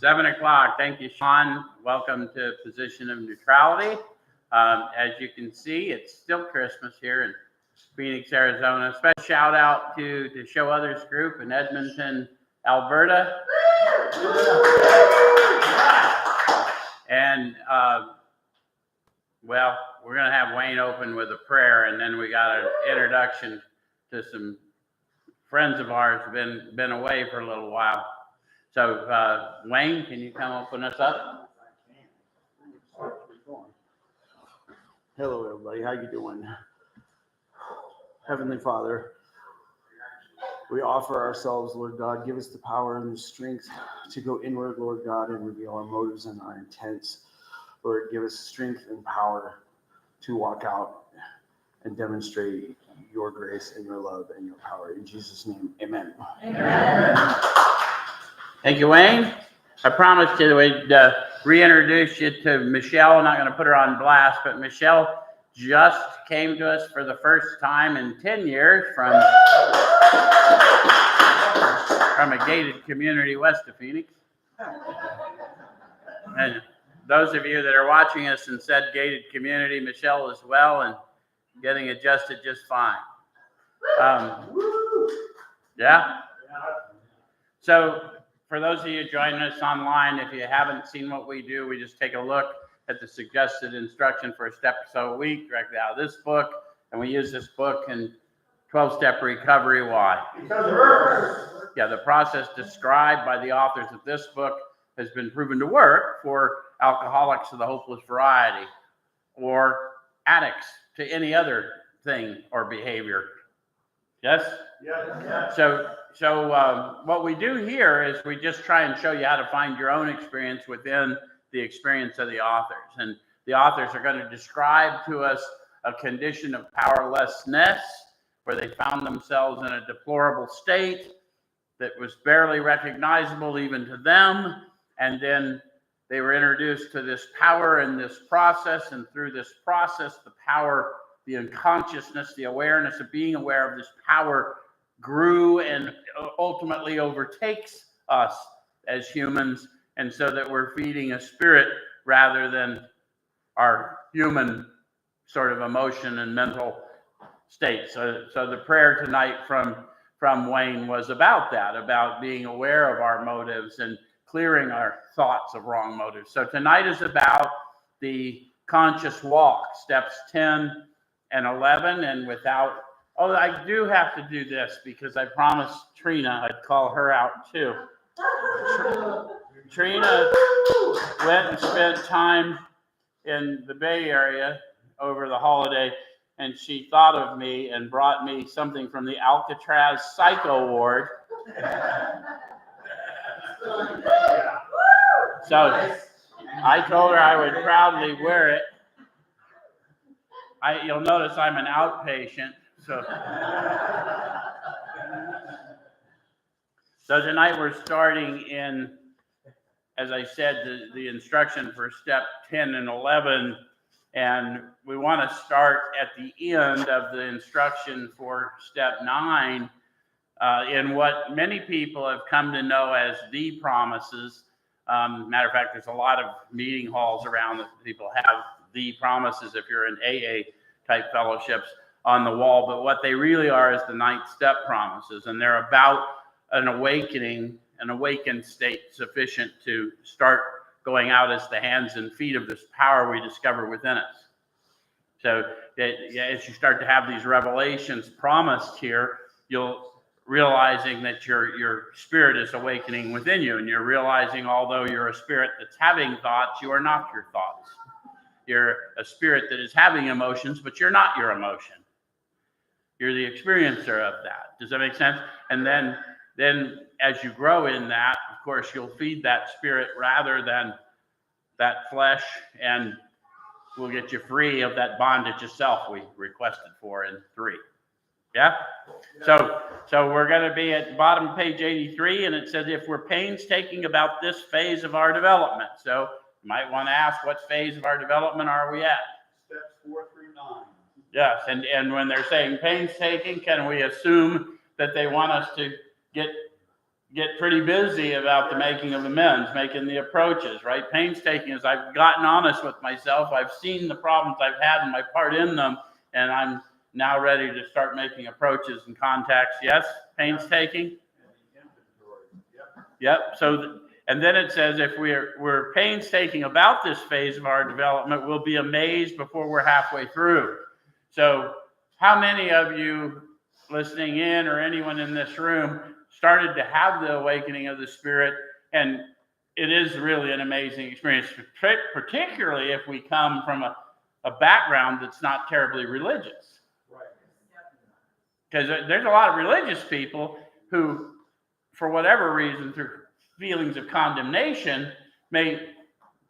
7 o'clock. Thank you, Sean. Welcome to Position of Neutrality. As you can see, it's still Christmas here in Phoenix, Arizona. Special shout out to the Show Others group in Edmonton, Alberta. And, well, we're going to have Wayne open with a prayer, and then we got an introduction to some friends of ours who've been away for a little while. So, Wayne, can you come open us up? Hello, everybody. How you doing? Heavenly Father, we offer ourselves, Lord God. Give us the power and the strength to go inward, Lord God, and reveal our motives and our intents. Lord, give us strength and power to walk out and demonstrate your grace and your love and your power. In Jesus' name, amen. Amen. Thank you, Wayne. I promised you we'd reintroduce you to Michelle. I'm not going to put her on blast, but Michelle just came to us for the first time in 10 years from a gated community west of Phoenix. And those of you that are watching us in said gated community, Michelle as well, and getting adjusted just fine. Yeah. So for those of you joining us online, if you haven't seen what we do, we just take a look at the suggested instruction for a step or so a week directly out of this book, and we use this book in 12-step recovery. Why? Yeah, the process described by the authors of this book has been proven to work for alcoholics of the hopeless variety or addicts to any other thing or behavior. Yes? Yes. So what we do here is we just try and show you how to find your own experience within the experience of the authors. And the authors are going to describe to us a condition of powerlessness where they found themselves in a deplorable state that was barely recognizable even to them. And then they were introduced to this power in this process. And through this process, the power, the unconsciousness, the awareness of being aware of this power grew and ultimately overtakes us as humans. And so that we're feeding a spirit rather than our human sort of emotion and mental state. So the prayer tonight from Wayne was about that, about being aware of our motives and clearing our thoughts of wrong motives. So tonight is about the conscious walk, steps 10 and 11. And I do have to do this because I promised Trina I'd call her out too. Trina went and spent time in the Bay Area over the holiday, and she thought of me and brought me something from the Alcatraz Psycho Ward. So I told her I would proudly wear it. You'll notice I'm an outpatient. So tonight we're starting in, as I said, the instruction for step 10 and 11. And we want to start at the end of the instruction for step 9 in what many people have come to know as the promises. Matter of fact, there's a lot of meeting halls around that people have the promises if you're in AA type fellowships on the wall. But what they really are is the 9th step promises. And they're about an awakening, an awakened state sufficient to start going out as the hands and feet of this power we discover within us. So as you start to have these revelations promised here, you'll realizing that your spirit is awakening within you, and you're realizing although you're a spirit that's having thoughts, you are not your thoughts. You're a spirit that is having emotions, but you're not your emotion. You're the experiencer of that. Does that make sense? And then as you grow in that, of course, you'll feed that spirit rather than that flesh, and we'll get you free of that bondage of self we requested for in 3. Yeah? So we're going to be at the bottom of page 83, and it says, if we're painstaking about this phase of our development. So you might want to ask, what phase of our development are we at? Steps 4 through 9. Yes, and when they're saying painstaking, can we assume that they want us to get get pretty busy about the making of amends, making the approaches, right? Painstaking as I've gotten honest with myself. I've seen the problems I've had and my part in them, and I'm now ready to start making approaches and contacts. Yes? Painstaking? Yep. So, and then it says if we're painstaking about this phase of our development, we'll be amazed before we're halfway through. So how many of you listening in or anyone in this room started to have the awakening of the Spirit? And it is really an amazing experience, particularly if we come from a background that's not terribly religious. Right. Because there's a lot of religious people who, for whatever reason, through feelings of condemnation, may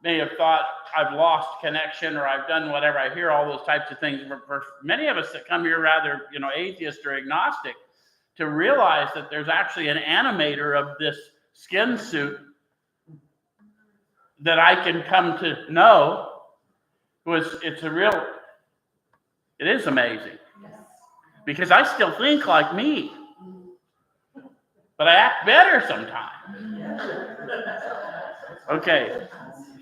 have thought I've lost connection or I've done whatever. I hear all those types of things. For many of us that come here rather, atheist or agnostic, to realize that there's actually an animator of this skin suit that I can come to know it is amazing. Because I still think like me, but I act better sometimes. Okay,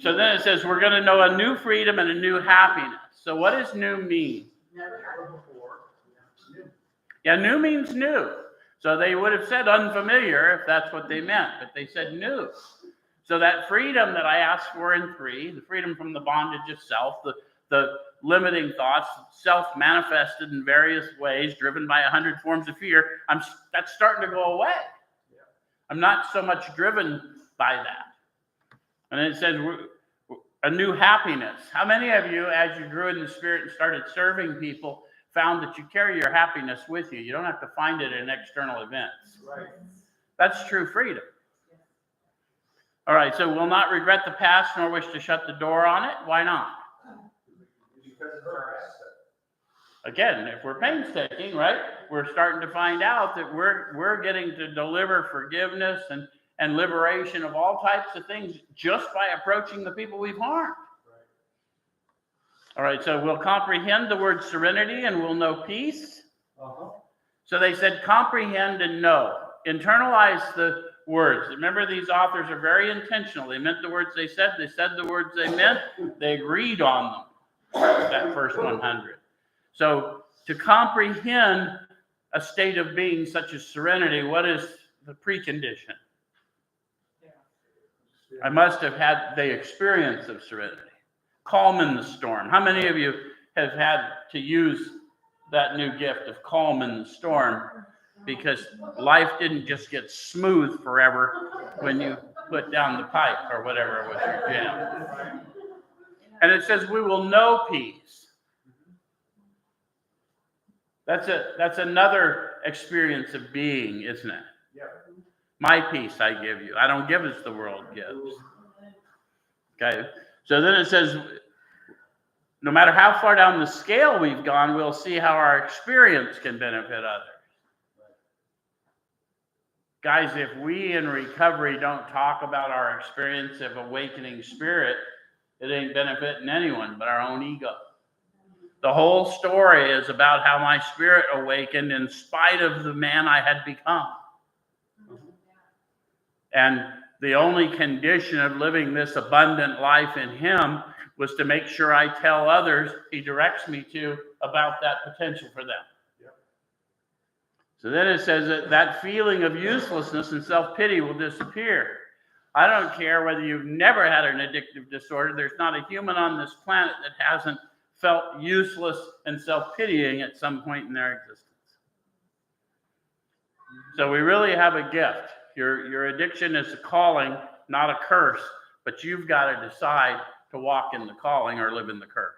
so then it says we're going to know a new freedom and a new happiness. So what does new mean? Yeah, new means new. So they would have said unfamiliar if that's what they meant, but they said new. So that freedom that I asked for in 3, the freedom from the bondage of self, the limiting thoughts, self-manifested in various ways, driven by 100 forms of fear, that's starting to go away. I'm not so much driven by that. And it says a new happiness. How many of you, as you grew in the Spirit and started serving people, found that you carry your happiness with you? You don't have to find it in external events. Right. That's true freedom. All right, so we'll not regret the past nor wish to shut the door on it. Why not? Because it's our asset. Again, if we're painstaking, right, we're starting to find out that we're getting to deliver forgiveness and liberation of all types of things just by approaching the people we've harmed. All right, so we'll comprehend the word serenity and we'll know peace. So they said comprehend and know. Internalize the words. Remember, these authors are very intentional. They meant the words they said the words they meant, they agreed on them, that first 100. So to comprehend a state of being such as serenity, what is the precondition? I must have had the experience of serenity. Calm in the storm. How many of you have had to use that new gift of calm in the storm? Because life didn't just get smooth forever when you put down the pipe or whatever was your jam. And it says we will know peace. That's another experience of being, isn't it? My peace I give you. I don't give as the world gives. Okay. So then it says, no matter how far down the scale we've gone, we'll see how our experience can benefit others. Guys, if we in recovery don't talk about our experience of awakening spirit, it ain't benefiting anyone but our own ego. The whole story is about how my spirit awakened in spite of the man I had become. And the only condition of living this abundant life in him was to make sure I tell others he directs me to about that potential for them. So then it says that feeling of uselessness and self-pity will disappear. I don't care whether you've never had an addictive disorder. There's not a human on this planet that hasn't felt useless and self-pitying at some point in their existence. So we really have a gift. Your addiction is a calling, not a curse, but you've got to decide to walk in the calling or live in the curse.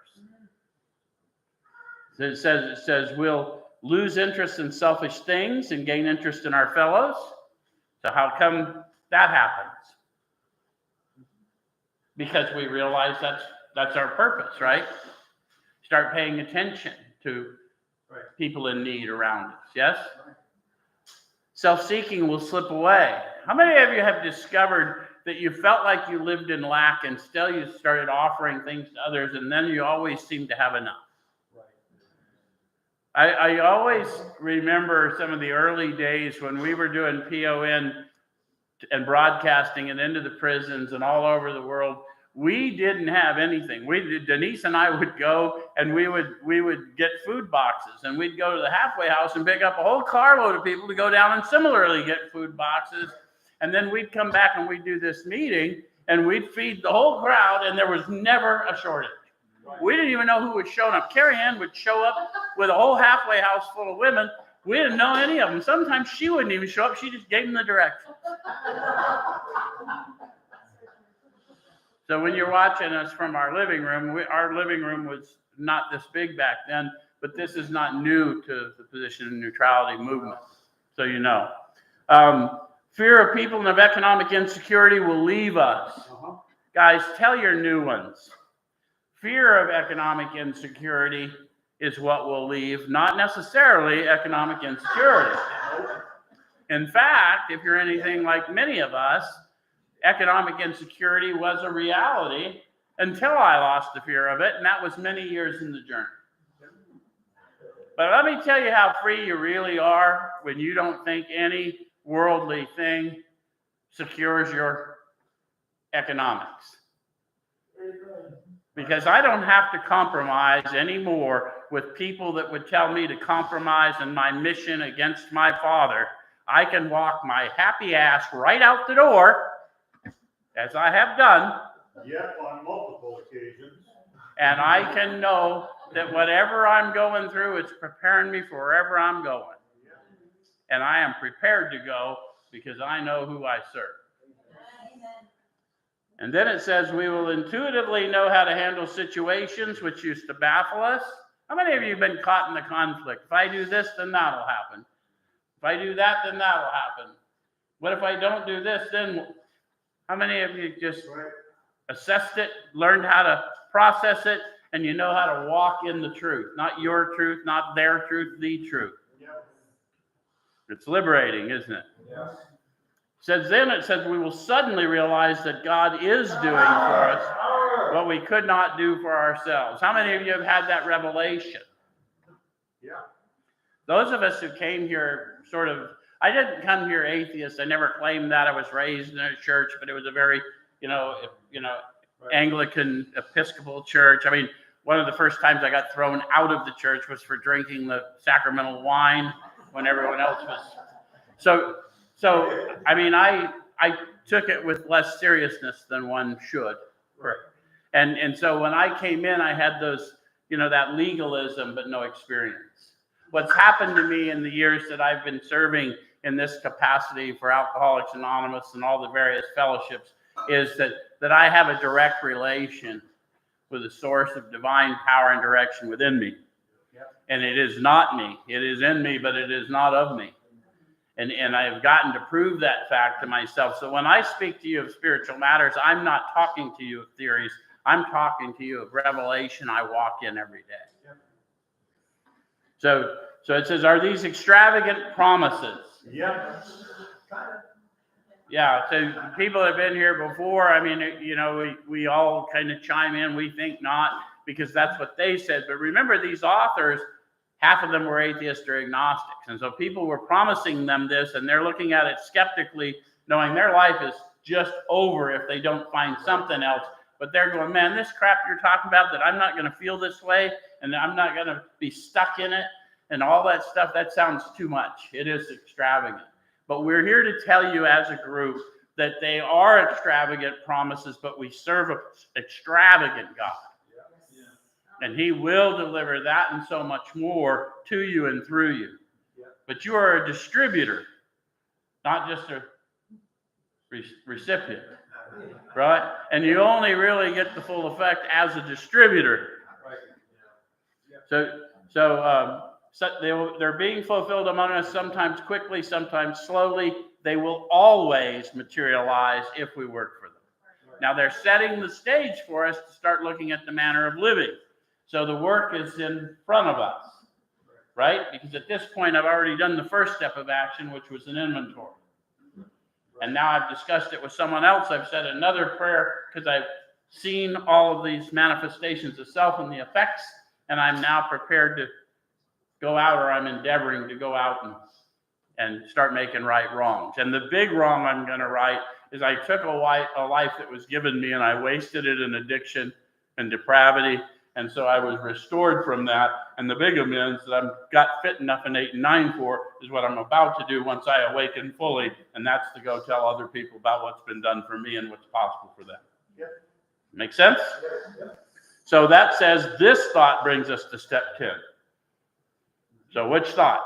So it says we'll lose interest in selfish things and gain interest in our fellows. So how come that happens? Because we realize that's our purpose, right? Start paying attention to people in need around us, yes? Self-seeking will slip away. How many of you have discovered that you felt like you lived in lack and still you started offering things to others and then you always seem to have enough? I always remember some of the early days when we were doing PON and broadcasting it into the prisons and all over the world. We didn't have anything. Denise and I would go and we would get food boxes, and we'd go to the halfway house and pick up a whole carload of people to go down and similarly get food boxes. And then we'd come back and we'd do this meeting and we'd feed the whole crowd, and there was never a shortage. We didn't even know who was showing up. Carrie Ann would show up with a whole halfway house full of women. We didn't know any of them. Sometimes she wouldn't even show up. She just gave them the directions. So when you're watching us from our living room, our living room was not this big back then, but this is not new to the position of neutrality movement. So you know. Fear of people and of economic insecurity will leave us. Guys, tell your new ones. Fear of economic insecurity is what will leave, not necessarily economic insecurity. In fact, if you're anything like many of us, economic insecurity was a reality until I lost the fear of it, and that was many years in the journey. But let me tell you how free you really are when you don't think any worldly thing secures your economics. Because I don't have to compromise anymore with people that would tell me to compromise in my mission against my Father. I can walk my happy ass right out the door, as I have done. Yep, on multiple occasions. And I can know that whatever I'm going through, it's preparing me for wherever I'm going. And I am prepared to go because I know who I serve. And then it says we will intuitively know how to handle situations which used to baffle us. How many of you have been caught in the conflict? If I do this, then that'll happen. If I do that, then that'll happen. What if I don't do this, then how many of you just assessed it, learned how to process it, and you know how to walk in the truth? Not your truth, not their truth, the truth. It's liberating, isn't it? Yes. It says we will suddenly realize that God is doing for us what we could not do for ourselves. How many of you have had that revelation? Yeah. Those of us who came here I didn't come here atheist. I never claimed that. I was raised in a church, but it was a very, Anglican Episcopal church. I mean, one of the first times I got thrown out of the church was for drinking the sacramental wine when everyone else was. So I mean, I took it with less seriousness than one should. And so when I came in, I had those, that legalism, but no experience. What's happened to me in the years that I've been serving in this capacity for Alcoholics Anonymous and all the various fellowships is that I have a direct relation with the source of divine power and direction within me. And it is not me. It is in me, but it is not of me. And I have gotten to prove that fact to myself. So when I speak to you of spiritual matters, I'm not talking to you of theories. I'm talking to you of revelation I walk in every day. So it says, are these extravagant promises? Yep. Yeah, so people have been here before. I mean, we all kind of chime in. We think not, because that's what they said. But remember, these authors, half of them were atheists or agnostics. And so people were promising them this, and they're looking at it skeptically, knowing their life is just over if they don't find something else. But they're going, man, this crap you're talking about, that I'm not going to feel this way, and I'm not going to be stuck in it, and all that stuff, that sounds too much. It is extravagant. But we're here to tell you as a group that they are extravagant promises, but we serve an extravagant God. And he will deliver that and so much more to you and through you. But you are a distributor, not just a recipient, right? And you only really get the full effect as a distributor. So they're being fulfilled among us, sometimes quickly, sometimes slowly. They will always materialize if we work for them. Now they're setting the stage for us to start looking at the manner of living. So the work is in front of us, right? Because at this point, I've already done the first step of action, which was an inventory. And now I've discussed it with someone else. I've said another prayer because I've seen all of these manifestations of self and the effects, and I'm now prepared to go out, or I'm endeavoring to go out and start making right wrongs. And the big wrong I'm going to right is I took a life that was given me and I wasted it in addiction and depravity. And so I was restored from that. And the big amends that I've got fit enough in 8 and 9 for is what I'm about to do once I awaken fully. And that's to go tell other people about what's been done for me and what's possible for them. Yep. Make sense? Yep. So that says this thought brings us to step 10. So which thought?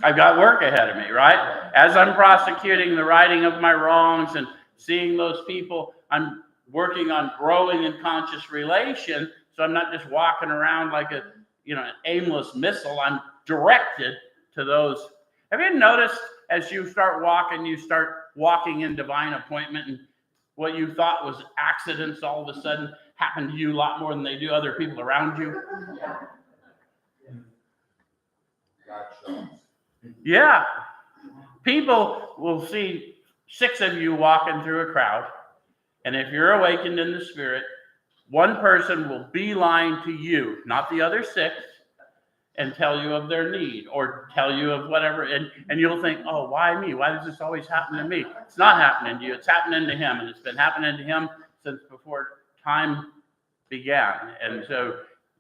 I've got work ahead of me, right? As I'm prosecuting the righting of my wrongs and seeing those people, I'm working on growing in conscious relation. So I'm not just walking around like an aimless missile. I'm directed to those. Have you noticed as you start walking in divine appointment, and what you thought was accidents all of a sudden happen to you a lot more than they do other people around you? Yeah. People will see 6 of you walking through a crowd, and if you're awakened in the spirit, one person will beeline to you, not the other 6, and tell you of their need or tell you of whatever. And you'll think, oh, why me? Why does this always happen to me? It's not happening to you. It's happening to him, and it's been happening to him since before time began. And so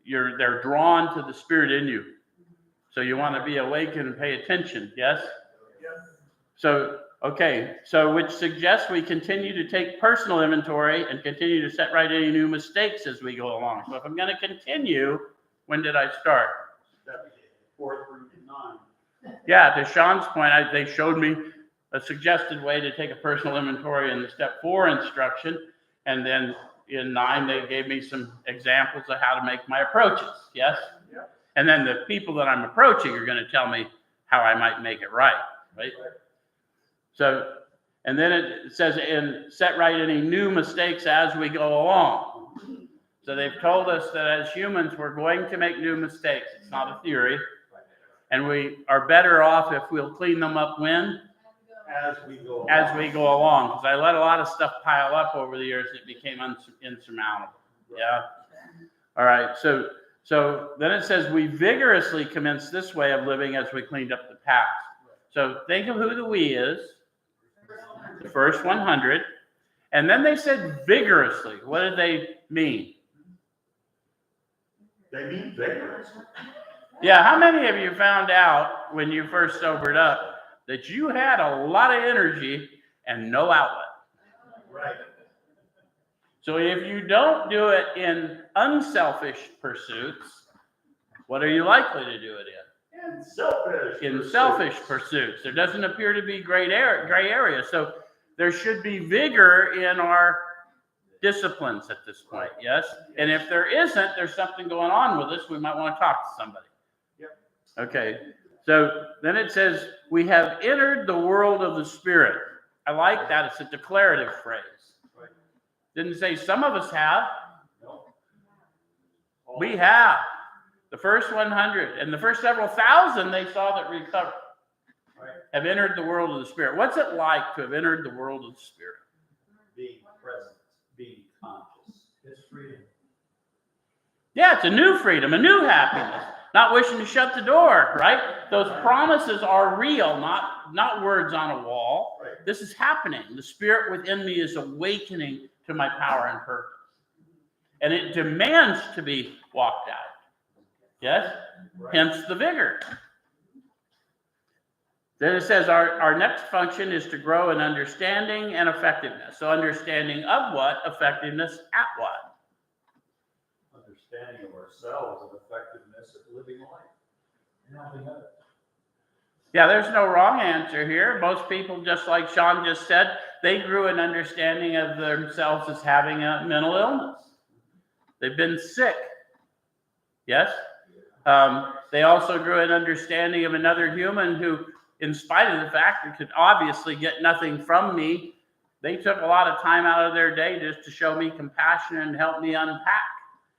they're drawn to the spirit in you. So you want to be awakened and pay attention, yes? Yes. So, okay, so which suggests we continue to take personal inventory and continue to set right any new mistakes as we go along. So if I'm going to continue, when did I start? Step 4 through 9. Yeah, to Sean's point, they showed me a suggested way to take a personal inventory in the step 4 instruction. And then in 9, they gave me some examples of how to make my approaches, yes? Yep. And then the people that I'm approaching are going to tell me how I might make it right? So, and then it says, set right any new mistakes as we go along. So they've told us that as humans, we're going to make new mistakes. It's not a theory. And we are better off if we'll clean them up when? As we go along. Because I let a lot of stuff pile up over the years and it became insurmountable. Yeah. All right. So then it says we vigorously commence this way of living as we cleaned up the past. So think of who the we is. The first 100. And then they said vigorously. What did they mean? They mean vigorous. Yeah, how many of you found out when you first sobered up that you had a lot of energy and no outlet? Right. So if you don't do it in unselfish pursuits, what are you likely to do it in? In selfish pursuits. There doesn't appear to be gray area. So there should be vigor in our disciplines at this point, yes? And if there isn't, there's something going on with us. We might want to talk to somebody. Yep. Okay. So then it says, we have entered the world of the spirit. I like that. It's a declarative phrase. Right. Didn't say some of us have. No. We have. The first 100 and the first several thousand they saw that recovered have entered the world of the spirit. What's it like to have entered the world of the spirit? Being present, being conscious. It's freedom. Yeah, it's a new freedom, a new happiness. Not wishing to shut the door, right? Those promises are real, not words on a wall. Right. This is happening. The spirit within me is awakening to my power and purpose. And it demands to be walked out. Yes? Right. Hence the vigor. Then it says our next function is to grow in understanding and effectiveness. So understanding of what? Effectiveness at what? Understanding of ourselves and effectiveness at living life and helping others. Yeah, there's no wrong answer here. Most people, just like Sean just said, they grew an understanding of themselves as having a mental illness. They've been sick. Yes? They also grew an understanding of another human who, in spite of the fact that could obviously get nothing from me, they took a lot of time out of their day just to show me compassion and help me unpack.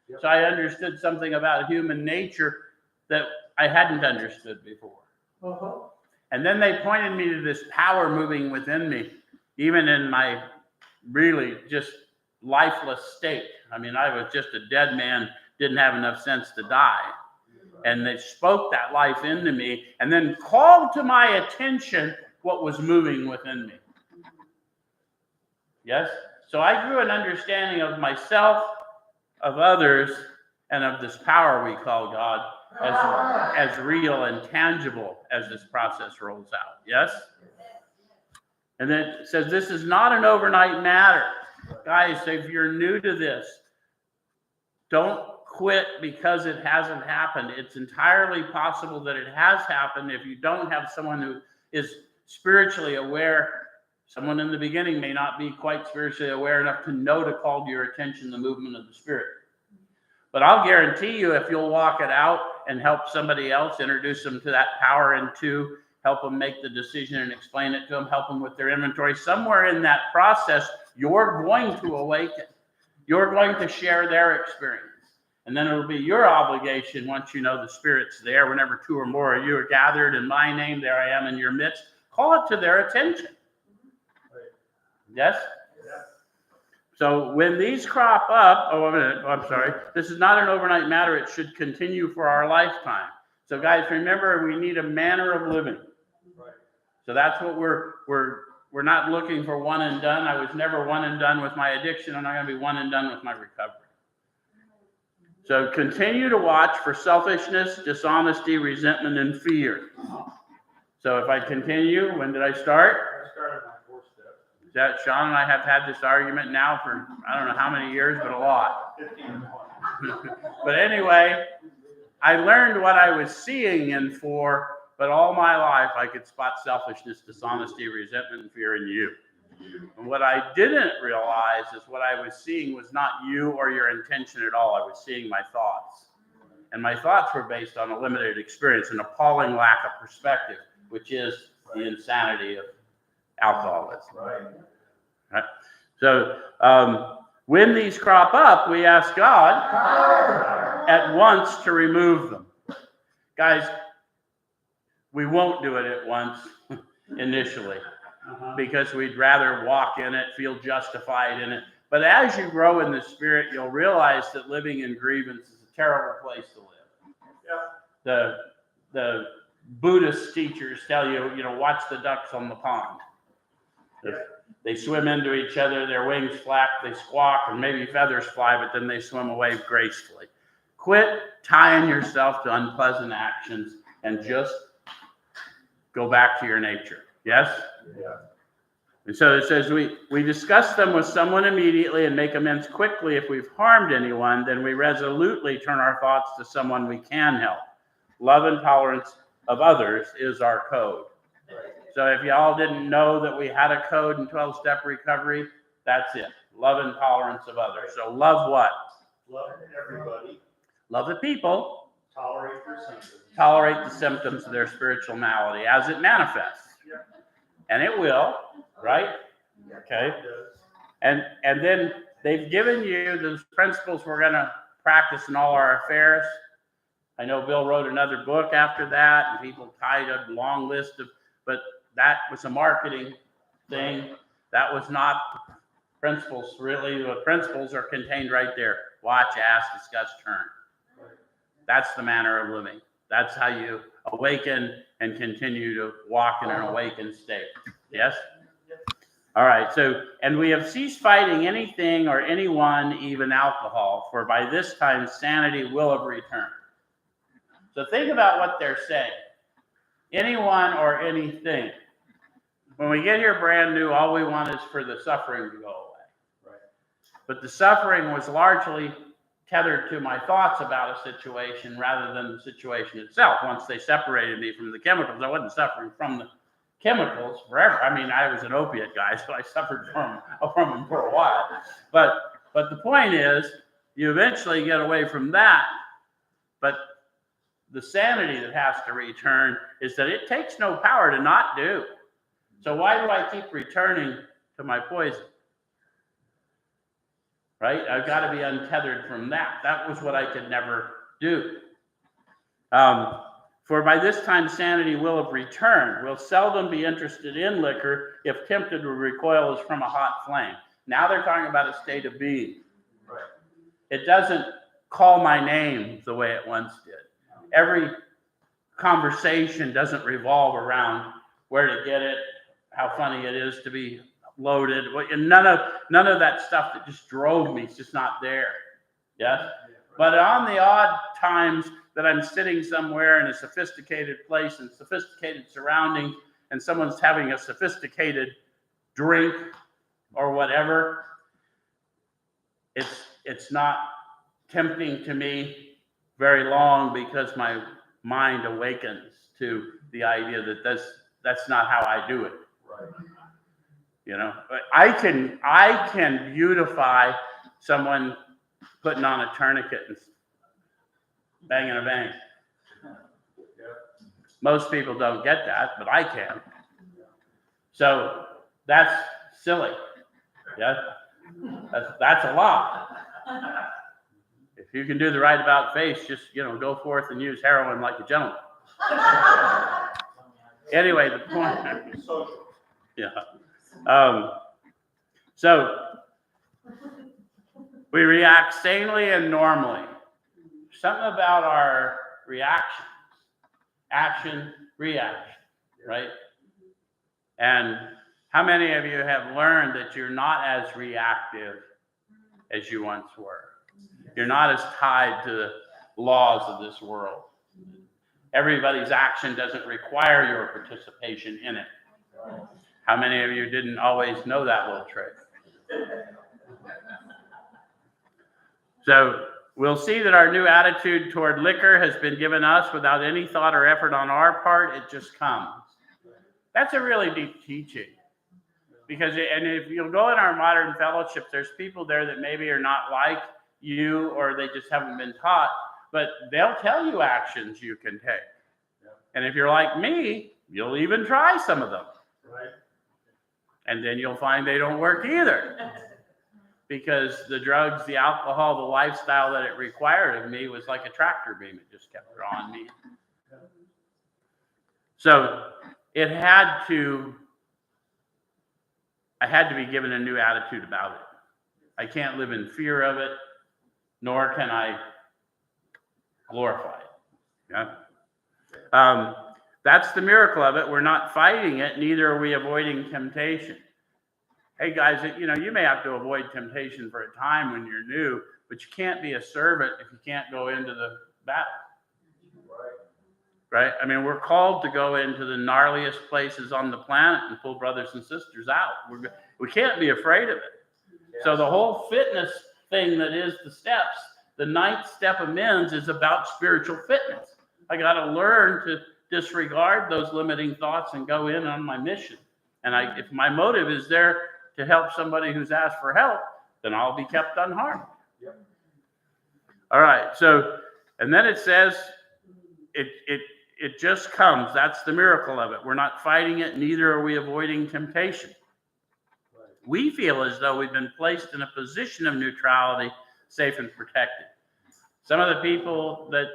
Yep. So I understood something about human nature that I hadn't understood before. Uh-huh. And then they pointed me to this power moving within me, even in my really just lifeless state. I mean, I was just a dead man, didn't have enough sense to die. And they spoke that life into me and then called to my attention what was moving within me. Yes? So I grew an understanding of myself, of others, and of this power we call God as real and tangible as this process rolls out. Yes? And then it says this is not an overnight matter. Guys, if you're new to this, don't quit because it hasn't happened. It's entirely possible that it has happened if you don't have someone who is spiritually aware. Someone in the beginning may not be quite spiritually aware enough to know to call to your attention the movement of the Spirit. But I'll guarantee you, if you'll walk it out and help somebody else, introduce them to that power and to help them make the decision and explain it to them, help them with their inventory, somewhere in that process, you're going to awaken. You're going to share their experience. And then it'll be your obligation, once you know the Spirit's there, whenever two or more of you are gathered in my name, there I am in your midst, call it to their attention. Yes? So when these crop up, I'm sorry, this is not an overnight matter. It should continue for our lifetime. So guys, remember, we need a manner of living. So that's what we're not looking for one and done. I was never one and done with my addiction. I'm not going to be one and done with my recovery. So continue to watch for selfishness, dishonesty, resentment, and fear. So if I continue, when did I start? I started my 4th step. That Sean and I have had this argument now for I don't know how many years, but a lot. 15. But anyway, I learned what I was seeing in 4, but all my life I could spot selfishness, dishonesty, resentment, and fear in you. And what I didn't realize is what I was seeing was not you or your intention at all. I was seeing my thoughts. And my thoughts were based on a limited experience, an appalling lack of perspective, which is the insanity of alcoholism. Right? So when these crop up, we ask God at once to remove them. Guys, we won't do it at once initially because we'd rather walk in it, feel justified in it. But as you grow in the Spirit, you'll realize that living in grievance is a terrible place to live. The Buddhist teachers tell you, watch the ducks on the pond. They swim into each other, their wings flap, they squawk, and maybe feathers fly, but then they swim away gracefully. Quit tying yourself to unpleasant actions and just go back to your nature. Yes? Yeah. And so it says we discuss them with someone immediately and make amends quickly if we've harmed anyone. Then we resolutely turn our thoughts to someone we can help. Love and tolerance of others is our code. So if y'all didn't know that we had a code in 12-step recovery, that's it. Love and tolerance of others. So love what? Love everybody. Love the people. Tolerate their symptoms. Tolerate the symptoms of their spiritual malady as it manifests. And it will, right? Okay. And then they've given you those principles we're going to practice in all our affairs. I know Bill wrote another book after that, and people tied a long list of, but that was a marketing thing. That was not principles, really. The principles are contained right there. Watch, ask, discuss, turn. That's the manner of living. That's how you awaken and continue to walk in an awakened state. Yes? All right. So, and we have ceased fighting anything or anyone, even alcohol, for by this time sanity will have returned. So think about what they're saying. Anyone or anything. When we get here brand new, all we want is for the suffering to go away. Right. But the suffering was largely tethered to my thoughts about a situation rather than the situation itself. Once they separated me from the chemicals, I wasn't suffering from the chemicals forever. I mean, I was an opiate guy, so I suffered from them for a while. But the point is, you eventually get away from that. But the sanity that has to return is that it takes no power to not do. So why do I keep returning to my poison? Right? I've got to be untethered from that. That was what I could never do. For by this time sanity will have returned. We'll seldom be interested in liquor if tempted to recoil as from a hot flame. Now they're talking about a state of being. Right. It doesn't call my name the way it once did. every conversation doesn't revolve around where to get it, how funny it is to be loaded. And none of that stuff that just drove me. It's just not there. Yes. But on the odd times that I'm sitting somewhere in a sophisticated place and sophisticated surroundings, and someone's having a sophisticated drink or whatever, it's not tempting to me very long, because my mind awakens to the idea that that's not how I do it. Right. You know, but I can beautify someone putting on a tourniquet and banging a bang. Most people don't get that, but I can. So that's silly. Yeah, that's a lot. If you can do the right about face, just go forth and use heroin like a gentleman. Anyway, the point. Yeah. So we react sanely and normally. Something about our reactions, action, reaction, right? And how many of you have learned that you're not as reactive as you once were? You're not as tied to the laws of this world. Everybody's action doesn't require your participation in it. How many of you didn't always know that little trick? So we'll see that our new attitude toward liquor has been given us without any thought or effort on our part. It just comes. That's a really deep teaching. Because, and if you'll go in our modern fellowships, there's people there that maybe are not like you, or they just haven't been taught, but they'll tell you actions you can take. And if you're like me, you'll even try some of them. Right. And then you'll find they don't work either. Because the drugs, the alcohol, the lifestyle that it required of me was like a tractor beam. It just kept drawing me. So I had to be given a new attitude about it. I can't live in fear of it, nor can I glorify it. Yeah? That's the miracle of it. We're not fighting it, neither are we avoiding temptation. Hey guys, you may have to avoid temptation for a time when you're new, but you can't be a servant if you can't go into the battle. Right? I mean, we're called to go into the gnarliest places on the planet and pull brothers and sisters out. We can't be afraid of it. So the whole fitness thing that is the steps, the 9th step of men's is about spiritual fitness. I got to learn to disregard those limiting thoughts and go in on my mission. And if my motive is there to help somebody who's asked for help, then I'll be kept unharmed. Yep. All right. So, and then it says, it just comes. That's the miracle of it. We're not fighting it, neither are we avoiding temptation. Right. We feel as though we've been placed in a position of neutrality, safe and protected. Some of the people that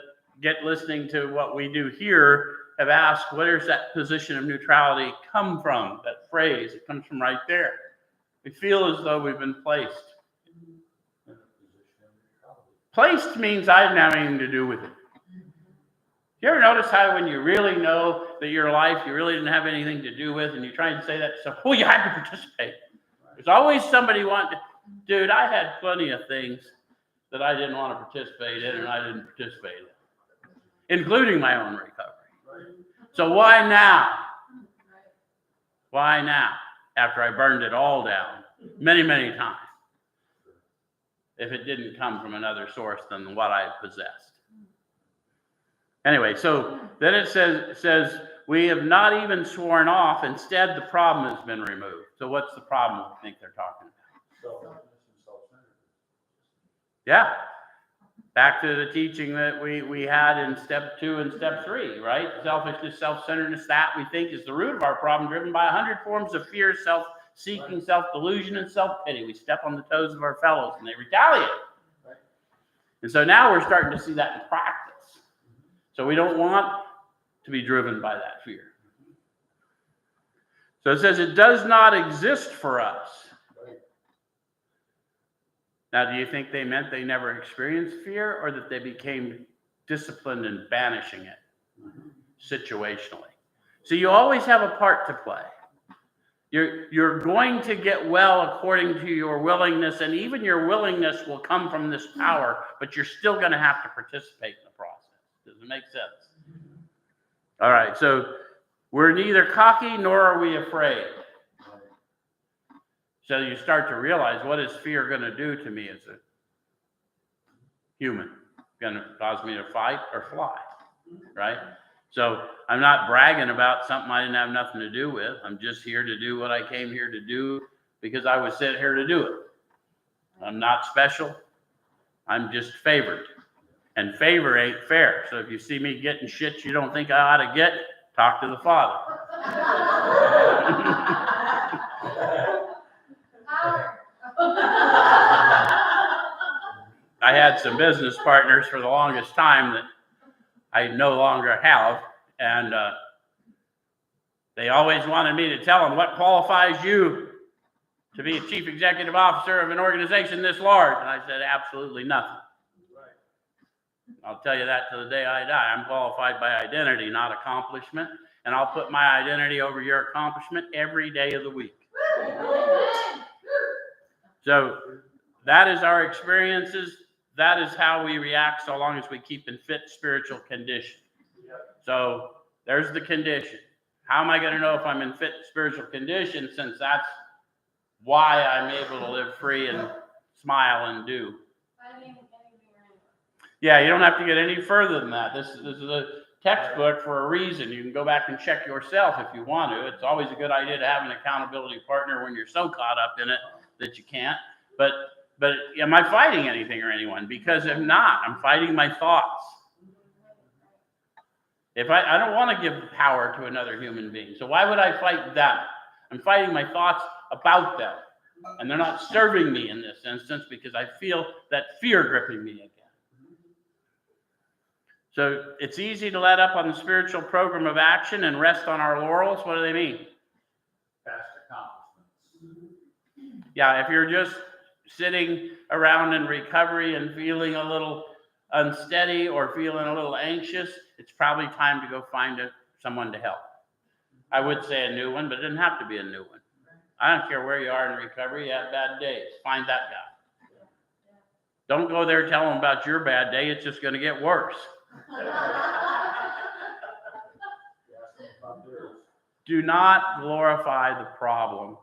get listening to what we do here have asked, where does that position of neutrality come from? That phrase, it comes from right there. We feel as though we've been placed. Placed means I didn't have anything to do with it. You ever notice how when you really know that your life you really didn't have anything to do with, and you try and say that to someone, well, you had to participate. There's always somebody wanting to. Dude, I had plenty of things that I didn't want to participate in, and I didn't participate in, including my own recovery. So why now? Why now? After I burned it all down many, many times, if it didn't come from another source than what I possessed. Anyway, so then it says we have not even sworn off. Instead, the problem has been removed. So what's the problem I think they're talking about? Yeah. Back to the teaching that we had in step 2 and step 3, right? Selfishness, self-centeredness, that we think is the root of our problem, driven by 100 forms of fear, self-seeking, self-delusion, and self-pity. We step on the toes of our fellows and they retaliate. And so now we're starting to see that in practice. So we don't want to be driven by that fear. So it says it does not exist for us. Now, do you think they meant they never experienced fear, or that they became disciplined in banishing it situationally. So you always have a part to play. You're going to get well according to your willingness, and even your willingness will come from this power, but you're still going to have to participate in the process. Does it make sense? All right, so we're neither cocky nor are we afraid. So you start to realize, what is fear going to do to me as a human? Going to cause me to fight or fly, right? So I'm not bragging about something I didn't have nothing to do with. I'm just here to do what I came here to do because I was sent here to do it. I'm not special. I'm just favored. And favor ain't fair. So if you see me getting shit you don't think I ought to get, talk to the Father. I had some business partners for the longest time that I no longer have, and they always wanted me to tell them what qualifies you to be a chief executive officer of an organization this large, and I said absolutely nothing. I'll tell you that to the day I die. I'm qualified by identity, not accomplishment, and I'll put my identity over your accomplishment every day of the week. So that is our experiences. That is how we react so long as we keep in fit spiritual condition. So there's the condition. How am I going to know if I'm in fit spiritual condition, since that's why I'm able to live free and smile and do? Yeah, you don't have to get any further than that. This is a textbook for a reason. You can go back and check yourself if you want to. It's always a good idea to have an accountability partner when you're so caught up in it that you can't. But am I fighting anything or anyone? Because if not, I'm fighting my thoughts. If I don't want to give power to another human being, so why would I fight them? I'm fighting my thoughts about them. And they're not serving me in this instance because I feel that fear gripping me again. So it's easy to let up on the spiritual program of action and rest on our laurels. What do they mean? Past accomplishments. Yeah, if you're just sitting around in recovery and feeling a little unsteady or feeling a little anxious, it's probably time to go find someone to help. I would say a new one, but it doesn't have to be a new one. I don't care where you are in recovery, you have bad days. Find that guy. Don't go there telling them about your bad day. It's just going to get worse. Do not glorify the problem.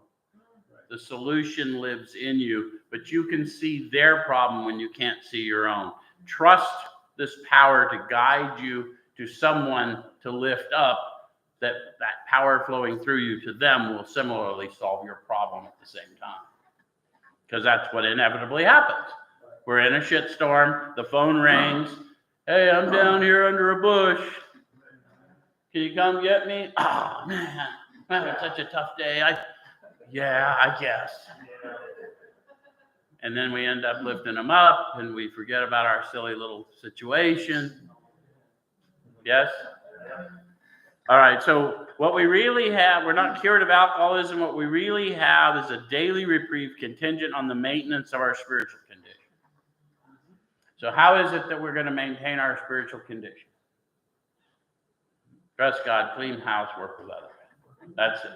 The solution lives in you, but you can see their problem when you can't see your own. Trust this power to guide you to someone to lift up. That power flowing through you to them will similarly solve your problem at the same time. Because that's what inevitably happens. We're in a shitstorm. The phone rings. Hey, I'm down here under a bush. Can you come get me? Oh, man. I'm having such a tough day. Yeah, I guess. And then we end up lifting them up, and we forget about our silly little situation. Yes? All right, so what we really have, we're not cured of alcoholism. What we really have is a daily reprieve contingent on the maintenance of our spiritual condition. So how is it that we're going to maintain our spiritual condition? Trust God, clean house, work with others. That's it.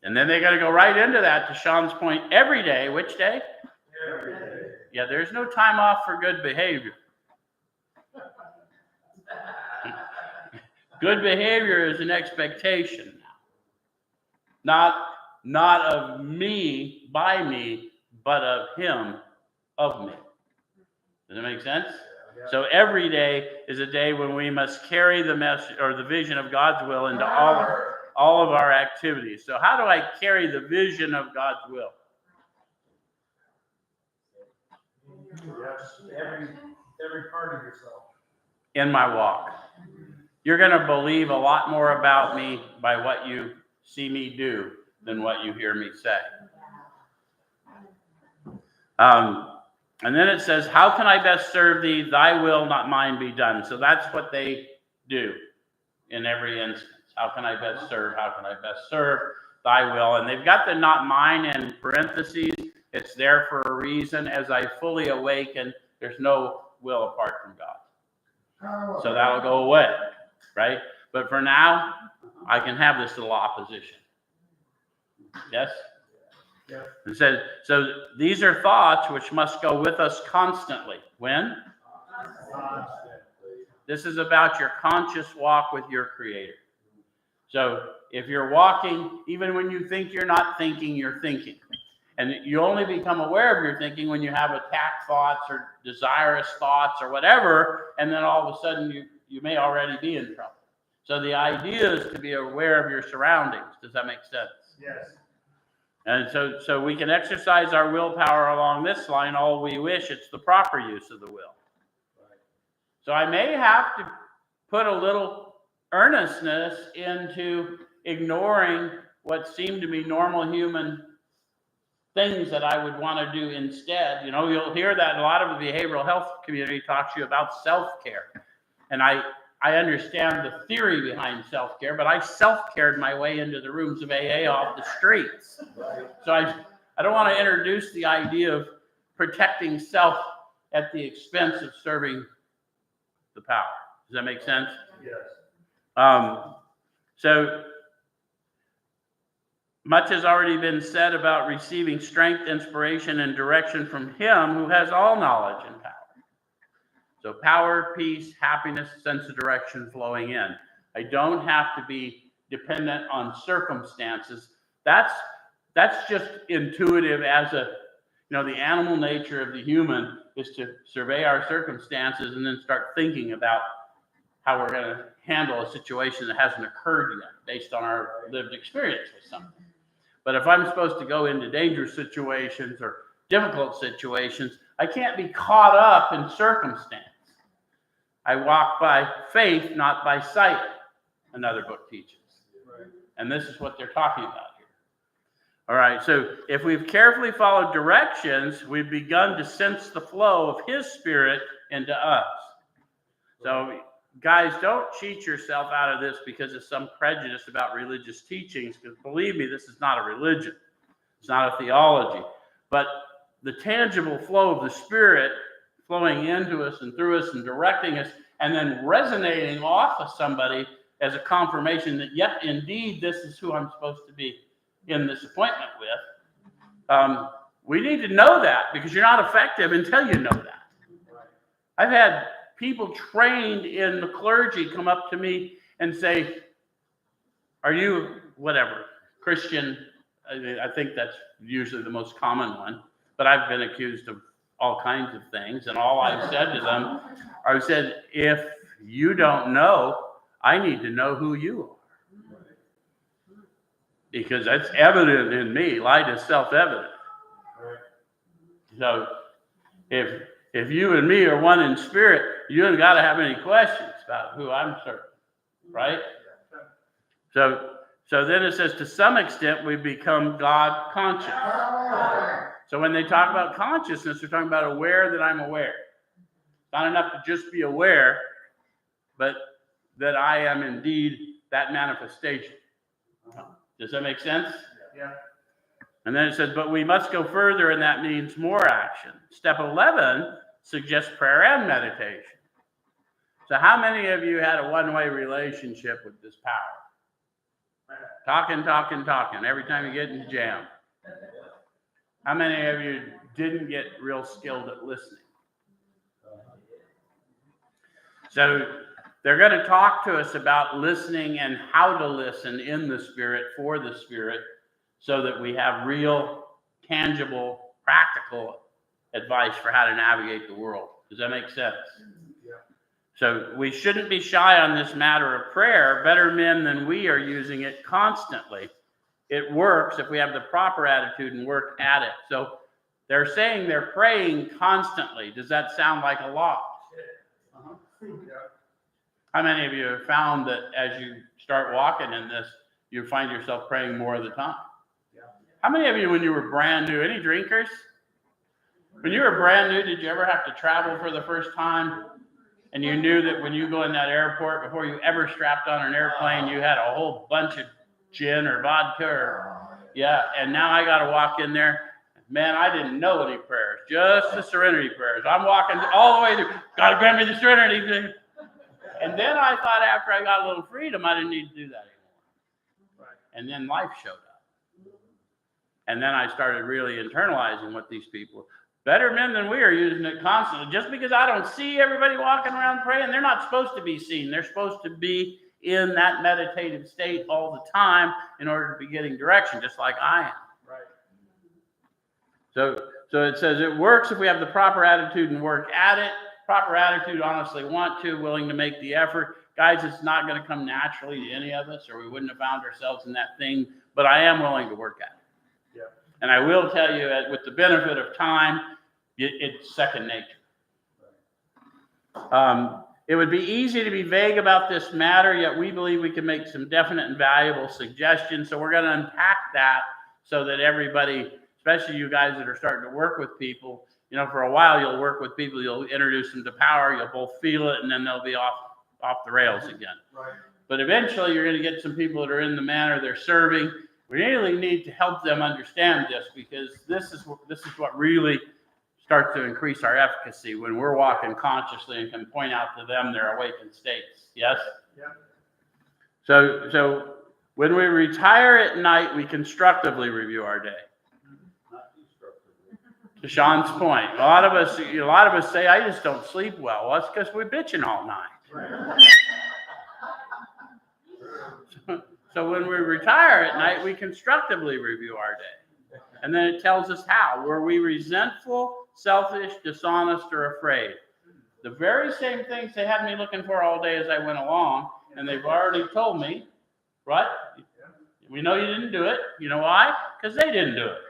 And then they got to go right into that, to Sean's point, every day. Which day? Every day. Yeah, there's no time off for good behavior. Good behavior is an expectation now. Not of me, by me, but of him, of me. Does that make sense? So every day is a day when we must carry the message or the vision of God's will into all of our activities. So how do I carry the vision of God's will? Yes, every part of yourself. In my walk. You're going to believe a lot more about me by what you see me do than what you hear me say. And then it says, how can I best serve thee? Thy will, not mine, be done. So that's what they do in every instance. How can I best serve? How can I best serve? Thy will. And they've got the not mine in parentheses. It's there for a reason. As I fully awaken, there's no will apart from God. So that will go away, right? But for now, I can have this little opposition. Yes? Yeah. It says, so these are thoughts which must go with us constantly. When? This is about your conscious walk with your Creator. So if you're walking, even when you think you're not thinking, you're thinking. And you only become aware of your thinking when you have attack thoughts or desirous thoughts or whatever, and then all of a sudden you may already be in trouble. So the idea is to be aware of your surroundings. Does that make sense? Yes. And so we can exercise our willpower along this line all we wish. It's the proper use of the will. So I may have to put a little earnestness into ignoring what seem to be normal human things that I would want to do instead. You know, you'll hear that a lot of the behavioral health community talks to you about self-care. And I understand the theory behind self-care, but I self-cared my way into the rooms of AA off the streets. So I don't want to introduce the idea of protecting self at the expense of serving the power. Does that make sense? Yes. So much has already been said about receiving strength, inspiration, and direction from Him who has all knowledge and power. So power, peace, happiness, sense of direction flowing in. I don't have to be dependent on circumstances. That's just intuitive as a, the animal nature of the human is to survey our circumstances and then start thinking about how we're going to handle a situation that hasn't occurred yet based on our lived experience with something. But if I'm supposed to go into dangerous situations or difficult situations, I can't be caught up in circumstance. I walk by faith, not by sight, another book teaches. Right. And this is what they're talking about here. All right, so if we've carefully followed directions, we've begun to sense the flow of His Spirit into us. So, guys, don't cheat yourself out of this because of some prejudice about religious teachings, because believe me, this is not a religion. It's not a theology. But the tangible flow of the Spirit flowing into us and through us and directing us and then resonating off of somebody as a confirmation that, yep, indeed, this is who I'm supposed to be in this appointment with. We need to know that because you're not effective until you know that. I've had people trained in the clergy come up to me and say, are you whatever, Christian? I think that's usually the most common one, but I've been accused of all kinds of things. And all I've said to them, I said, if you don't know, I need to know who you are. Because that's evident in me. Light is self-evident. So if you and me are one in spirit, you ain't got to have any questions about who I'm serving, right? So then it says, to some extent, we become God conscious. So when they talk about consciousness, they're talking about aware that I'm aware. It's not enough to just be aware, but that I am indeed that manifestation. Does that make sense? Yeah. And then it says, but we must go further, and that means more action. Step 11 suggests prayer and meditation. So how many of you had a one-way relationship with this power? Talking, every time you get in the jam. How many of you didn't get real skilled at listening? So they're going to talk to us about listening and how to listen in the Spirit, for the Spirit, so that we have real, tangible, practical advice for how to navigate the world. Does that make sense? Yeah. So we shouldn't be shy on this matter of prayer. Better men than we are using it constantly. It works if we have the proper attitude and work at it. So they're saying they're praying constantly. Does that sound like a lot? Uh-huh. Yeah. How many of you have found that as you start walking in this, you find yourself praying more of the time? Yeah. How many of you, when you were brand new, any drinkers? When you were brand new, did you ever have to travel for the first time? And you knew that when you go in that airport, before you ever strapped on an airplane, you had a whole bunch of gin or vodka or, yeah. And now I got to walk in there. Man, I didn't know any prayers. just the serenity prayers. I'm walking all the way through. God grant me the serenity. And then I thought after I got a little freedom, I didn't need to do that anymore. Right. And then life showed up. And then I started really internalizing what these people, better men than we are using it constantly. Just because I don't see everybody walking around praying, they're not supposed to be seen. They're supposed to be in that meditative state all the time in order to be getting direction, just like I am. Right. So it says it works if we have the proper attitude and work at it. Proper attitude, honestly want to, willing to make the effort. Guys, it's not going to come naturally to any of us, or we wouldn't have found ourselves in that thing, but I am willing to work at it. Yeah. And I will tell you, with the benefit of time, it's second nature. It would be easy to be vague about this matter, yet we believe we can make some definite and valuable suggestions. So we're going to unpack that so that everybody, especially you guys that are starting to work with people, you know, for a while you'll work with people, you'll introduce them to power, you'll both feel it, and then they'll be off the rails again. Right. But eventually you're going to get some people that are in the manner they're serving. We really need to help them understand this, because this is what really starts to increase our efficacy when we're walking consciously and can point out to them their awakened states. Yes? Yeah. So when we retire at night, we constructively review our day. Not destructively. To Sean's point, a lot of us say, I just don't sleep well. Well, that's because we're bitching all night. Right. So when we retire at night, we constructively review our day. And then it tells us how. Were we resentful, selfish, dishonest, or afraid? The very same things they had me looking for all day as I went along, and they've already told me, right? We know you didn't do it. You know why? Because they didn't do it.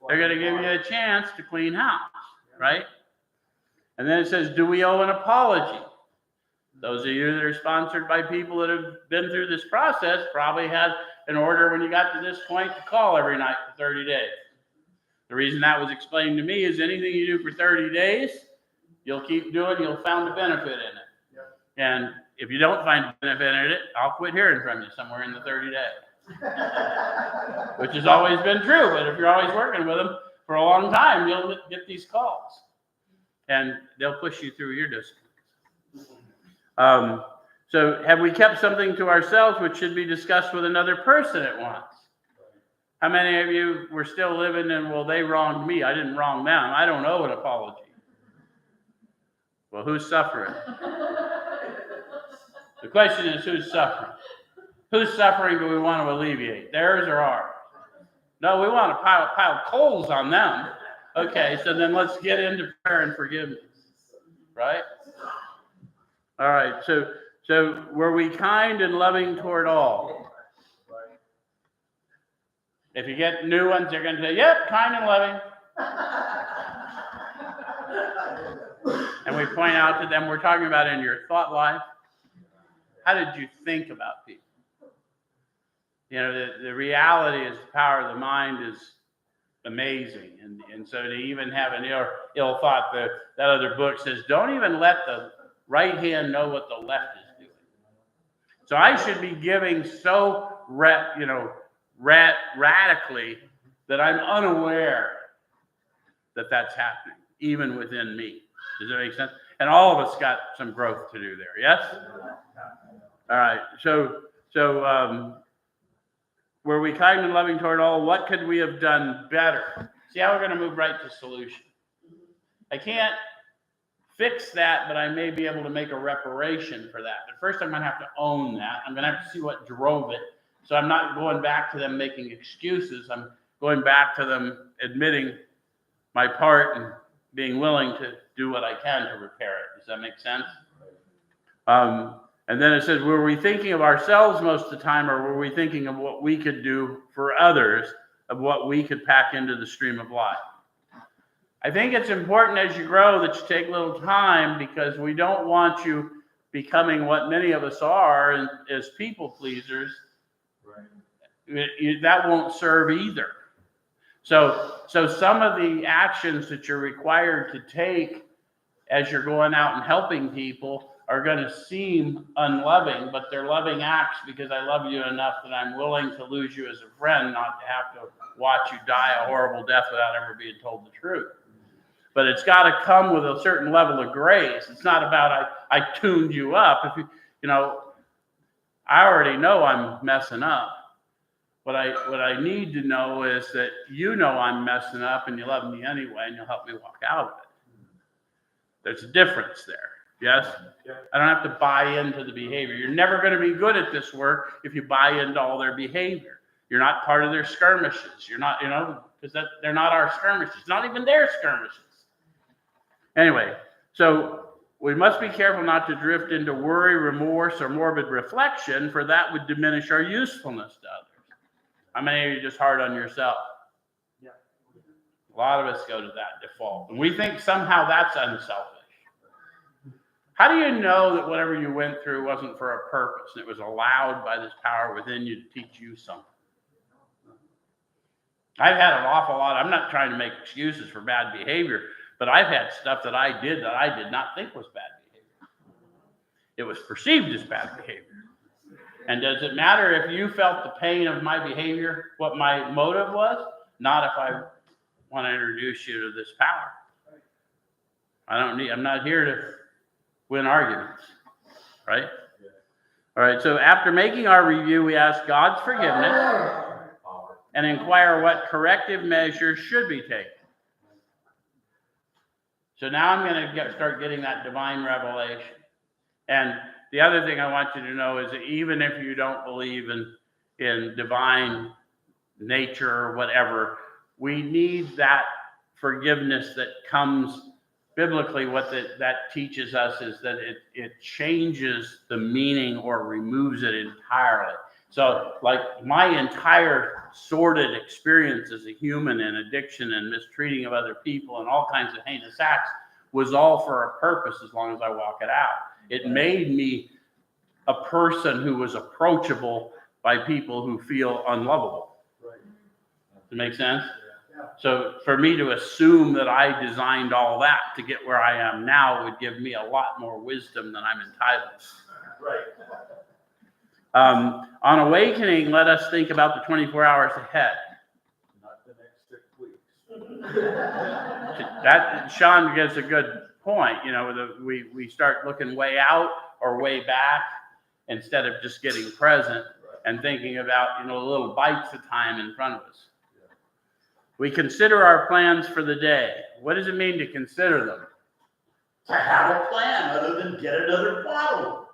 They're going to give you a chance to clean house, right? And then it says, do we owe an apology? Those of you that are sponsored by people that have been through this process probably had an order when you got to this point to call every night for 30 days. The reason that was explained to me is anything you do for 30 days, you'll keep doing, you'll find a benefit in it. Yep. And if you don't find a benefit in it, I'll quit hearing from you somewhere in the 30 days. Which has always been true, but if you're always working with them for a long time, you'll get these calls. And they'll push you through your distance. So have we kept something to ourselves which should be discussed with another person at once? How many of you were still living in, well, they wronged me, I didn't wrong them, I don't owe an apology? Well, who's suffering? The question is, who's suffering? Whose suffering do we want to alleviate, theirs or ours? No, we want to pile coals on them. Okay, so then let's get into prayer and forgiveness, right? All right, so were we kind and loving toward all? If you get new ones, they're going to say, yep, kind and loving. And we point out to them, we're talking about in your thought life. How did you think about people? You know, the reality is the power of the mind is amazing. And so to even have an ill thought, that other book says, don't even let the right hand know what the left is doing. So I should be giving so radically that I'm unaware that that's happening, even within me. Does that make sense? And all of us got some growth to do there. Yes? All right. So were we kind and loving toward all? What could we have done better? See how we're going to move right to solution. I can't fix that, but I may be able to make a reparation for that. But first, I'm going to have to own that. I'm going to have to see what drove it. So I'm not going back to them making excuses. I'm going back to them admitting my part and being willing to do what I can to repair it. Does that make sense? And then it says, were we thinking of ourselves most of the time, or were we thinking of what we could do for others, of what we could pack into the stream of life? I think it's important as you grow that you take a little time, because we don't want you becoming what many of us are as people pleasers. Right. That won't serve either. So some of the actions that you're required to take as you're going out and helping people are going to seem unloving, but they're loving acts because I love you enough that I'm willing to lose you as a friend, not to have to watch you die a horrible death without ever being told the truth. But it's got to come with a certain level of grace. It's not about I tuned you up. If you know, I already know I'm messing up. What I need to know is that you know I'm messing up and you love me anyway and you'll help me walk out of it. There's a difference there. Yes? Yeah. I don't have to buy into the behavior. You're never going to be good at this work if you buy into all their behavior. You're not part of their skirmishes. You're not, because they're not our skirmishes, not even their skirmishes. Anyway, so we must be careful not to drift into worry, remorse, or morbid reflection, for that would diminish our usefulness to others. How many of you are just hard on yourself? Yeah. A lot of us go to that default. And we think somehow that's unselfish. How do you know that whatever you went through wasn't for a purpose and it was allowed by this power within you to teach you something? I've had an awful lot. I'm not trying to make excuses for bad behavior, but I've had stuff that I did not think was bad behavior. It was perceived as bad behavior. And does it matter if you felt the pain of my behavior, what my motive was? Not if I want to introduce you to this power. I'm not here to win arguments, right? All right, so after making our review, we ask God's forgiveness and inquire what corrective measures should be taken. So now I'm going to start getting that divine revelation. And the other thing I want you to know is that even if you don't believe in divine nature or whatever, we need that forgiveness that comes biblically. What that teaches us is that it changes the meaning or removes it entirely. So like my entire sordid experience as a human in addiction and mistreating of other people and all kinds of heinous acts was all for a purpose as long as I walk it out. It made me a person who was approachable by people who feel unlovable. Right. Does it make sense? Yeah. So for me to assume that I designed all that to get where I am now would give me a lot more wisdom than I'm entitled. Right. On awakening, let us think about the 24 hours ahead. Not the next 6 weeks. That Sean gives a good point. We start looking way out or way back instead of just getting present and thinking about little bites of time in front of us. We consider our plans for the day. What does it mean to consider them? To have a plan other than get another bottle.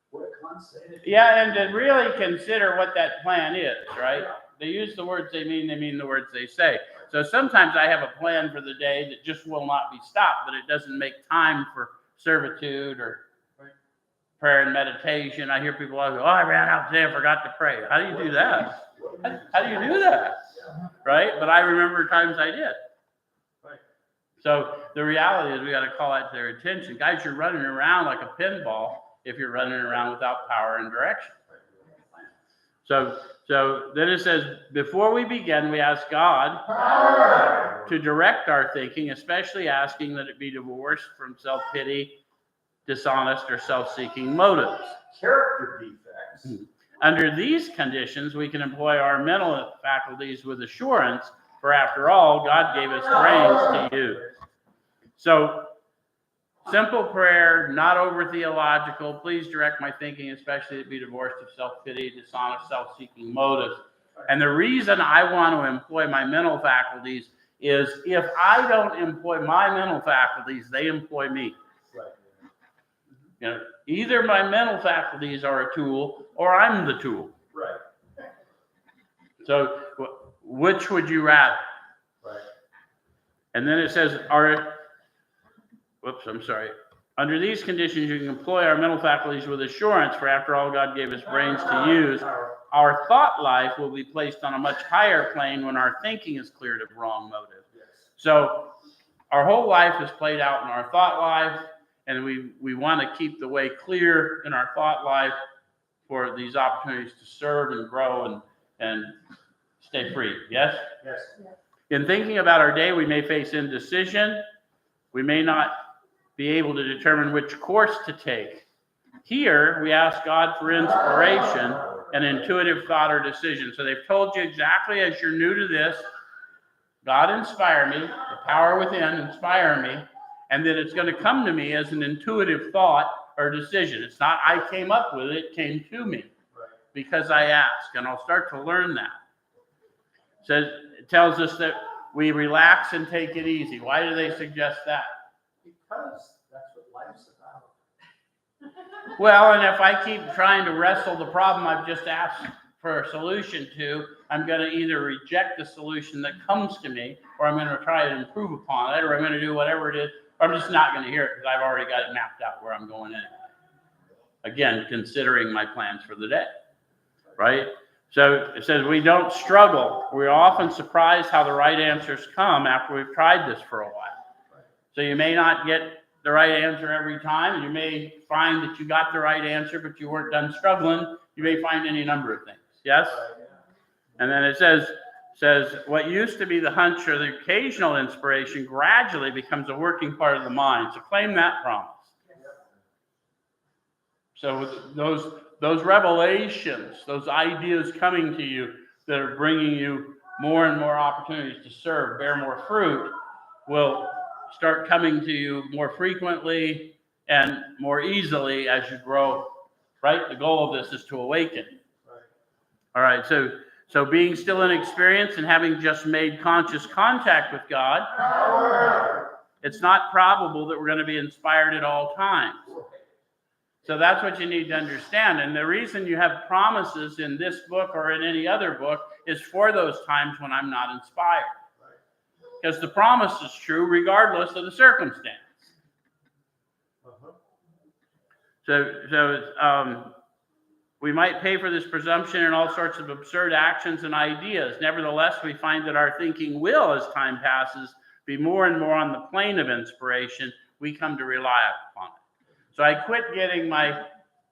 What a concept. Yeah, and to really consider what that plan is, right? They use the words they mean the words they say. So sometimes I have a plan for the day that just will not be stopped, but it doesn't make time for servitude or prayer and meditation. I hear people go, I ran out today and forgot to pray. How do you do that? How do you do that? Right? But I remember times I did. So the reality is we got to call that to their attention. Guys, you're running around like a pinball if you're running around without power and direction. So then it says, before we begin, we ask God to direct our thinking, especially asking that it be divorced from self-pity, dishonest, or self-seeking motives. Character defects. Under these conditions, we can employ our mental faculties with assurance, for after all, God gave us brains to use. So, simple prayer, not over theological. Please direct my thinking, especially to be divorced of self-pity, dishonest, self-seeking motives. And the reason I want to employ my mental faculties is if I don't employ my mental faculties, they employ me. Either my mental faculties are a tool or I'm the tool. Right. So, which would you rather? Right. And then it says, under these conditions, you can employ our mental faculties with assurance, for after all, God gave us brains to use. Our thought life will be placed on a much higher plane when our thinking is cleared of wrong motive. Yes. So our whole life is played out in our thought life, and we want to keep the way clear in our thought life for these opportunities to serve and grow and stay free. Yes? Yes. In thinking about our day, we may face indecision. We may not be able to determine which course to take. Here, we ask God for inspiration and intuitive thought or decision. So they've told you exactly as you're new to this, God inspire me, the power within inspire me, and then it's going to come to me as an intuitive thought or decision. It's not I came up with it, it came to me because I asked, and I'll start to learn that. It tells us that we relax and take it easy. Why do they suggest that? Because that's what life's about. Well, and if I keep trying to wrestle the problem I've just asked for a solution to, I'm going to either reject the solution that comes to me, or I'm going to try and improve upon it, or I'm going to do whatever it is, or I'm just not going to hear it because I've already got it mapped out where I'm going in. Again, considering my plans for the day, right? So it says we don't struggle. We're often surprised how the right answers come after we've tried this for a while. So you may not get the right answer every time. You may find that you got the right answer, but you weren't done struggling. You may find any number of things. Yes? And then it says what used to be the hunch or the occasional inspiration gradually becomes a working part of the mind. So claim that promise. So those revelations, those ideas coming to you that are bringing you more and more opportunities to serve, bear more fruit, will start coming to you more frequently and more easily as you grow, right? The goal of this is to awaken. All right, so being still in experience and having just made conscious contact with God, it's not probable that we're going to be inspired at all times. So that's what you need to understand. And the reason you have promises in this book or in any other book is for those times when I'm not inspired. Because the promise is true regardless of the circumstance. So we might pay for this presumption in all sorts of absurd actions and ideas. Nevertheless, we find that our thinking will, as time passes, be more and more on the plane of inspiration. We come to rely upon it. So I quit getting my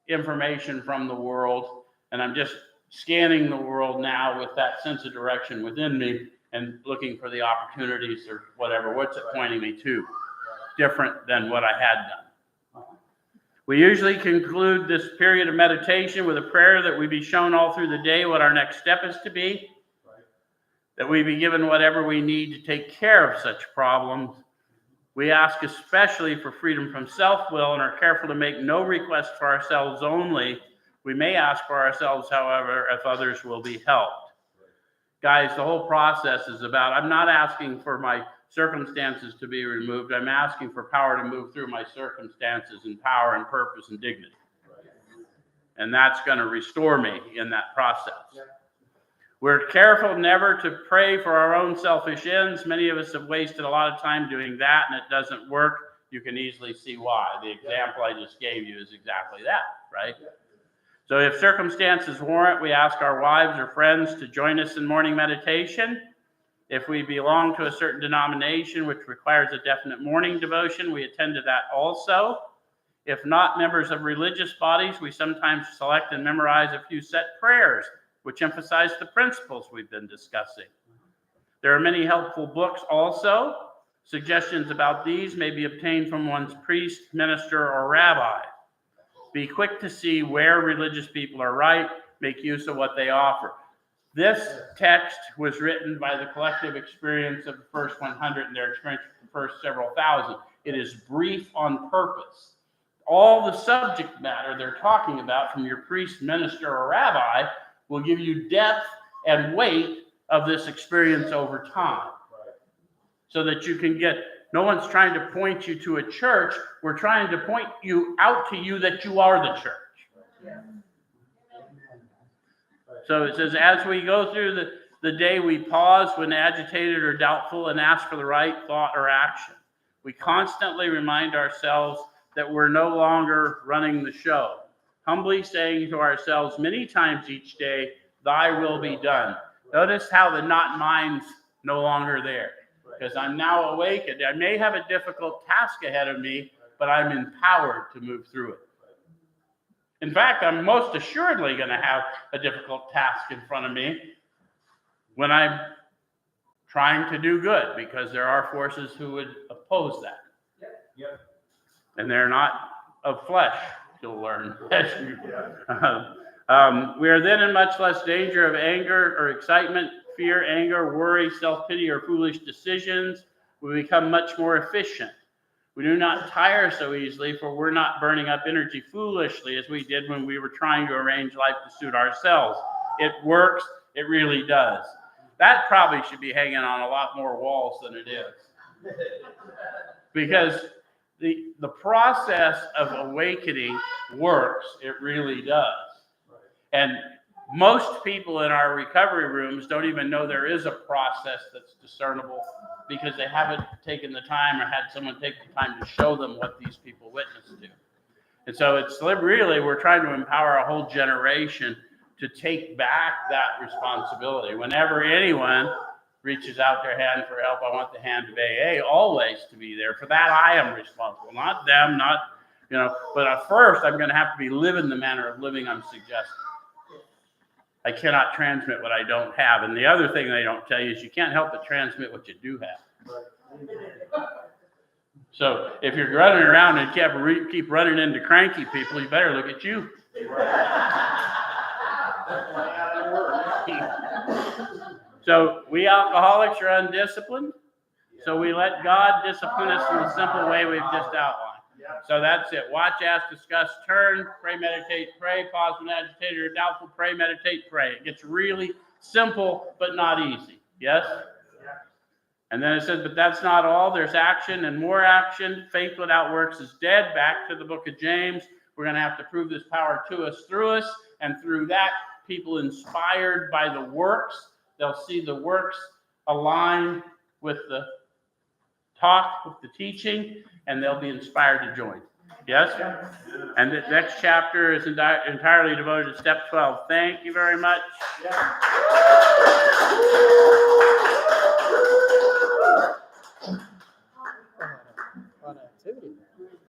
information from the world, and I'm just scanning the world now with that sense of direction within me and looking for the opportunities or whatever. What's it pointing me to? Different than what I had done. We usually conclude this period of meditation with a prayer that we be shown all through the day what our next step is to be, that we be given whatever we need to take care of such problems. We ask especially for freedom from self-will and are careful to make no request for ourselves only. We may ask for ourselves, however, if others will be helped. Guys, the whole process is about, I'm not asking for my circumstances to be removed. I'm asking for power to move through my circumstances in power and purpose and dignity. And that's going to restore me in that process. We're careful never to pray for our own selfish ends. Many of us have wasted a lot of time doing that, and it doesn't work. You can easily see why. The example I just gave you is exactly that, right? So if circumstances warrant, we ask our wives or friends to join us in morning meditation. If we belong to a certain denomination which requires a definite morning devotion, we attend to that also. If not members of religious bodies, we sometimes select and memorize a few set prayers which emphasize the principles we've been discussing. There are many helpful books also. Suggestions about these may be obtained from one's priest, minister, or rabbi. Be quick to see where religious people are right. Make use of what they offer. This text was written by the collective experience of the first 100 and their experience of the first several thousand. It is brief on purpose. All the subject matter they're talking about from your priest, minister, or rabbi will give you depth and weight of this experience over time. So that you can get, no one's trying to point you to a church. We're trying to point you out to you that you are the church. So it says, as we go through the day, we pause when agitated or doubtful and ask for the right thought or action. We constantly remind ourselves that we're no longer running the show. Humbly saying to ourselves many times each day, thy will be done. Notice how the not mind's no longer there. Because I'm now awakened. I may have a difficult task ahead of me, but I'm empowered to move through it. In fact, I'm most assuredly going to have a difficult task in front of me when I'm trying to do good, because there are forces who would oppose that. And they're not of flesh, you'll learn. We are then in much less danger of anger or excitement, fear, anger, worry, self-pity, or foolish decisions. We become much more efficient. We do not tire so easily, for we're not burning up energy foolishly as we did when we were trying to arrange life to suit ourselves. It works. It really does. That probably should be hanging on a lot more walls than it is. Because the process of awakening works. It really does. And most people in our recovery rooms don't even know there is a process that's discernible because they haven't taken the time or had someone take the time to show them what these people witnessed to. And so it's really, we're trying to empower a whole generation to take back that responsibility. Whenever anyone reaches out their hand for help, I want the hand of AA always to be there. For that, I am responsible, not them, not, but at first I'm going to have to be living the manner of living I'm suggesting. I cannot transmit what I don't have. And the other thing they don't tell you is you can't help but transmit what you do have. So if you're running around and keep running into cranky people, you better look at you. So we alcoholics are undisciplined. So we let God discipline us in the simple way we've just outlined. So that's it. Watch, ask, discuss, turn, pray, meditate, pray, pause when agitated or doubtful, pray, meditate, pray. It gets really simple, but not easy. Yes? And then it says, but that's not all. There's action and more action. Faith without works is dead. Back to the book of James. We're going to have to prove this power to us, through us. And through that, people inspired by the works, they'll see the works align with the talk, with the teaching, and they'll be inspired to join. Yes? And the next chapter is entirely devoted to step 12. Thank you very much.